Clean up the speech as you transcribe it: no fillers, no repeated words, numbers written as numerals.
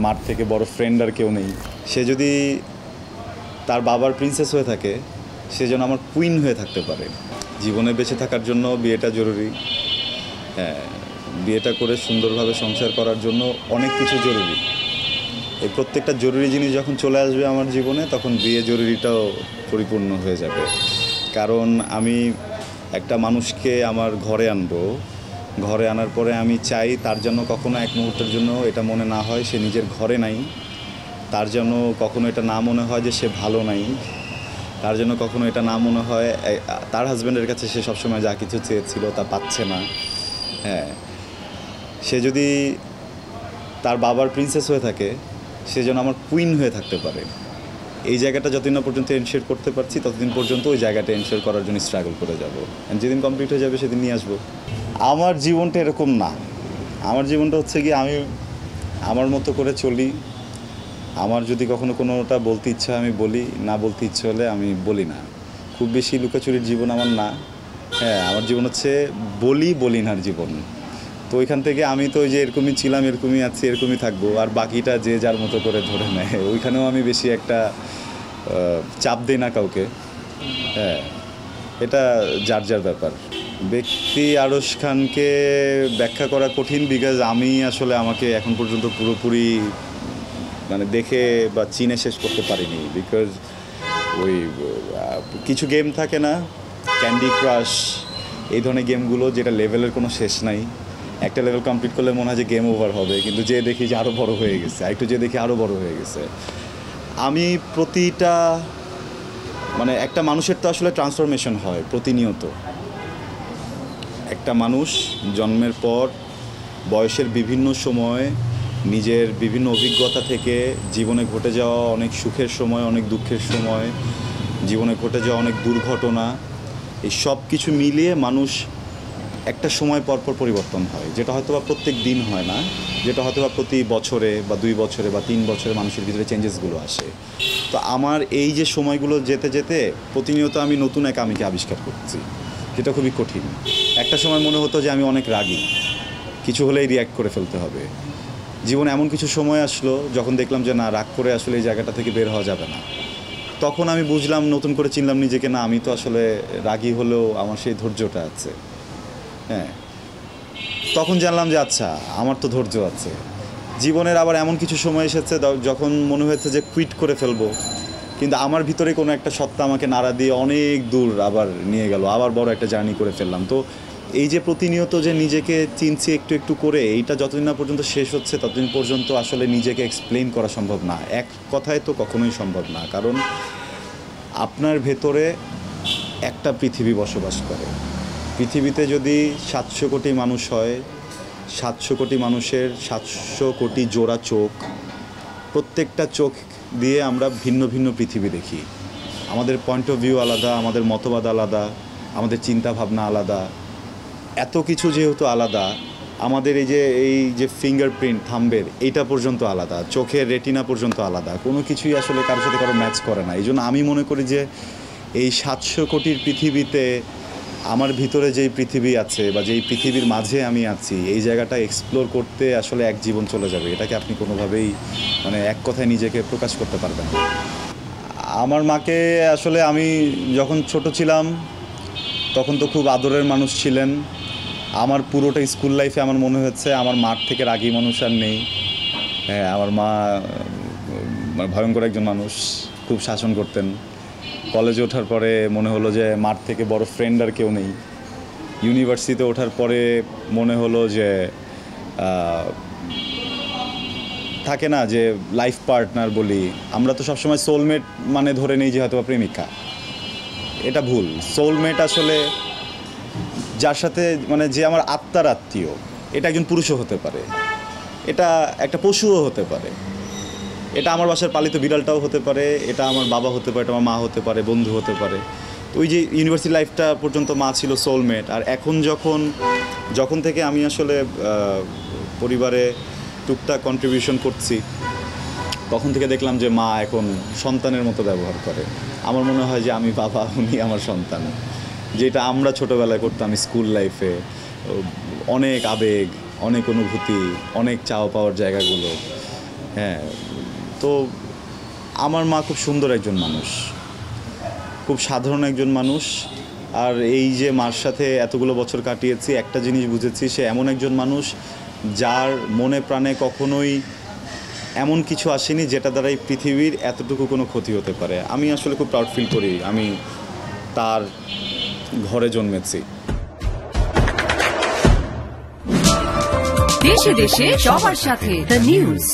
মার থেকে বড় ফ্রেন্ড আর কেউ নেই। সে যদি তার বাবার প্রিন্সেস হয়ে থাকে, সে যেন আমার কুইন হয়ে থাকতে পারে। জীবনে বেঁচে থাকার জন্য বিয়েটা জরুরি। হ্যাঁ, বিয়েটা করে সুন্দরভাবে সংসার করার জন্য অনেক কিছু জরুরি। এই প্রত্যেকটা জরুরি জিনিস যখন চলে আসবে আমার জীবনে, তখন বিয়ে জরুরিটাও পরিপূর্ণ হয়ে যাবে। কারণ আমি একটা মানুষকে আমার ঘরে আনবো, ঘরে আনার পরে আমি চাই তার জন্য কখনো এক মুহূর্তের জন্য এটা মনে না হয় সে নিজের ঘরে নাই, তার জন্য কখনো এটা না মনে হয় যে সে ভালো নাই, তার জন্য কখনো এটা না মনে হয় তার হাজব্যান্ডের কাছে সে সবসময় যা কিছু চেয়েছিল তা পাচ্ছে না। হ্যাঁ, সে যদি তার বাবার প্রিন্সেস হয়ে থাকে, সে যেন আমার কুইন হয়ে থাকতে পারে। এই জায়গাটা যতদিন না পর্যন্ত এনশিওর করতে পারছি, ততদিন পর্যন্ত ওই জায়গাটা এনশিওর করার জন্য স্ট্রাগল করে যাব। যেদিন কমপ্লিট হয়ে যাবে সেদিন নিয়ে আসবো। আমার জীবনটা এরকম না। আমার জীবনটা হচ্ছে কি, আমি আমার মতো করে চলি। আমার যদি কখনো কোনোটা বলতে ইচ্ছা আমি বলি, না বলতে ইচ্ছে হলে আমি বলি না। খুব বেশি লুকাচুরির জীবন আমার না। হ্যাঁ, আমার জীবন হচ্ছে বলিনার জীবন। তো ওইখান থেকে আমি তো ওই যে এরকমই ছিলাম, এরকমই আছি, এরকমই থাকবো, আর বাকিটা যে যার মতো করে ধরে নেয়। ওইখানেও আমি বেশি একটা চাপ দিই না কাউকে। হ্যাঁ, এটা যার যার ব্যাপার। ব্যক্তি আরশ খানকে ব্যাখ্যা করা কঠিন, বিকজ আমি আসলে আমাকে এখন পর্যন্ত পুরোপুরি দেখে বা চিনে শেষ করতে পারিনি। বিকজ ওই কিছু গেম থাকে না, ক্যান্ডি ক্রাশ, এই ধরনের গেমগুলো যেটা লেভেলের কোনো শেষ নাই। একটা লেভেল কমপ্লিট করলে মনে হয় যে গেম ওভার হবে, কিন্তু যে দেখি যে আরও বড় হয়ে গেছে, একটু যে দেখি আরও বড় হয়ে গেছে। আমি প্রতিটা একটা মানুষের তো আসলে ট্রান্সফরমেশন হয় প্রতিনিয়ত। একটা মানুষ জন্মের পর বয়সের বিভিন্ন সময় নিজের বিভিন্ন অভিজ্ঞতা থেকে জীবনে ঘটে যাওয়া অনেক সুখের সময়, অনেক দুঃখের সময়, জীবনে ঘটে যাওয়া অনেক দুর্ঘটনা, এই সব কিছু মিলিয়ে মানুষ একটা সময় পরপর পরিবর্তন হয়, যেটা হয়তো বা প্রত্যেক দিন হয় না, যেটা হয়তো বা প্রতি বছরে বা 2 বছরে বা 3 বছরে মানুষের ভিতরে চেঞ্জেসগুলো আসে। তো আমার এই যে সময়গুলো যেতে যেতে প্রতিনিয়ত আমি নতুন এক আমিকে আবিষ্কার করছি, যেটা খুবই কঠিন। একটা সময় মনে হতো যে আমি অনেক রাগী, কিছু হলেই রিয়্যাক্ট করে ফেলতে হবে। জীবনে এমন কিছু সময় আসলো যখন দেখলাম যে না, রাগ করে আসলে এই জায়গাটা থেকে বের হওয়া যাবে না। তখন আমি বুঝলাম, নতুন করে চিনলাম নিজেকে, না আমি তো আসলে রাগী হলেও আমার সেই ধৈর্যটা আছে। হ্যাঁ, তখন জানলাম যে আচ্ছা, আমার তো ধৈর্য আছে। জীবনের আবার এমন কিছু সময় এসেছে যখন মনে হয়েছে যে কুইট করে ফেলবো, কিন্তু আমার ভিতরে কোনো একটা সত্তা আমাকে নাড়া দিয়ে অনেক দূর আবার নিয়ে গেল, আবার বড় একটা জার্নি করে ফেললাম। তো এই যে প্রতিনিয়ত যে নিজেকে চিনছি একটু একটু করে, এইটা যতদিন না পর্যন্ত শেষ হচ্ছে ততদিন পর্যন্ত আসলে নিজেকে এক্সপ্লেইন করা সম্ভব না। এক কথায় তো কখনোই সম্ভব না, কারণ আপনার ভেতরে একটা পৃথিবী বসবাস করে। পৃথিবীতে যদি 700 কোটি মানুষ হয়, 700 কোটি মানুষের 700 কোটি জোড়া চোখ, প্রত্যেকটা চোখ দিয়ে আমরা ভিন্ন ভিন্ন পৃথিবী দেখি। আমাদের পয়েন্ট অফ ভিউ আলাদা, আমাদের মতবাদ আলাদা, আমাদের চিন্তা ভাবনা আলাদা, এত কিছু যেহেতু আলাদা, আমাদের এই যে ফিঙ্গারপ্রিন্ট, থাম্বের, এইটা পর্যন্ত আলাদা, চোখের রেটিনা পর্যন্ত আলাদা, কোনো কিছুই আসলে কারোর সাথে কারো ম্যাচ করে না। এই জন্য আমি মনে করি যে এই 700 কোটির পৃথিবীতে আমার ভিতরে যেই পৃথিবী আছে বা যেই পৃথিবীর মাঝে আমি আছি, এই জায়গাটা এক্সপ্লোর করতে আসলে এক জীবন চলে যাবে। এটাকে আপনি কোনোভাবেই এক কথায় নিজেকে প্রকাশ করতে পারবেন না। আমার মাকে আসলে আমি যখন ছোট ছিলাম তখন তো খুব আদরের মানুষ ছিলেন। আমার পুরোটা স্কুল লাইফে আমার মনে হচ্ছে আমার মার থেকে রাগী মানুষ আর নেই। হ্যাঁ, আমার মা ভয়ঙ্কর একজন মানুষ, খুব শাসন করতেন। কলেজে ওঠার পরে মনে হলো যে মার থেকে বড় ফ্রেন্ড আর কেউ নেই। ইউনিভার্সিটিতে ওঠার পরে মনে হলো যে থাকে না যে লাইফ পার্টনার বলি আমরা, তো সবসময় সোলমেট ধরে নেই যে হয়তো প্রেমিকা। এটা ভুল। সোলমেট আসলে যার সাথে যে আমার আত্মার আত্মীয়, এটা একজন পুরুষও হতে পারে, এটা একটা পশুও হতে পারে, এটা আমার বাসার পালিত বিড়ালটাও হতে পারে, এটা আমার বাবা হতে পারে, এটা আমার মা হতে পারে, বন্ধু হতে পারে। তো ওই যে ইউনিভার্সিটি লাইফটা পর্যন্ত মা ছিল সোলমেট। আর এখন যখন থেকে আমি আসলে পরিবারে টুকটাক কন্ট্রিবিউশন করছি, তখন থেকে দেখলাম যে মা এখন সন্তানের মতো ব্যবহার করে। আমার মনে হয় যে আমি বাবা, উনি আমার সন্তান। যেটা আমরা ছোটোবেলায় করতাম স্কুল লাইফে, অনেক আবেগ, অনেক অনুভূতি, অনেক চাওয়া পাওয়ার জায়গাগুলো, হ্যাঁ, তো আমার মা খুব সুন্দর একজন মানুষ, খুব সাধারণ একজন মানুষ। আর এই যে মার সাথে এতগুলো বছর কাটিয়েছি, একটা জিনিস বুঝেছি, সে এমন একজন মানুষ যার মনে প্রাণে কখনোই এমন কিছু আসেনি যেটা দ্বারা এই পৃথিবীর এতটুকু কোনো ক্ষতি হতে পারে। আমি আসলে খুব প্রাউড ফিল করি আমি তার ঘরে জন্মেছি। দেশে দেশে সবার সাথে দ্য নিউজ।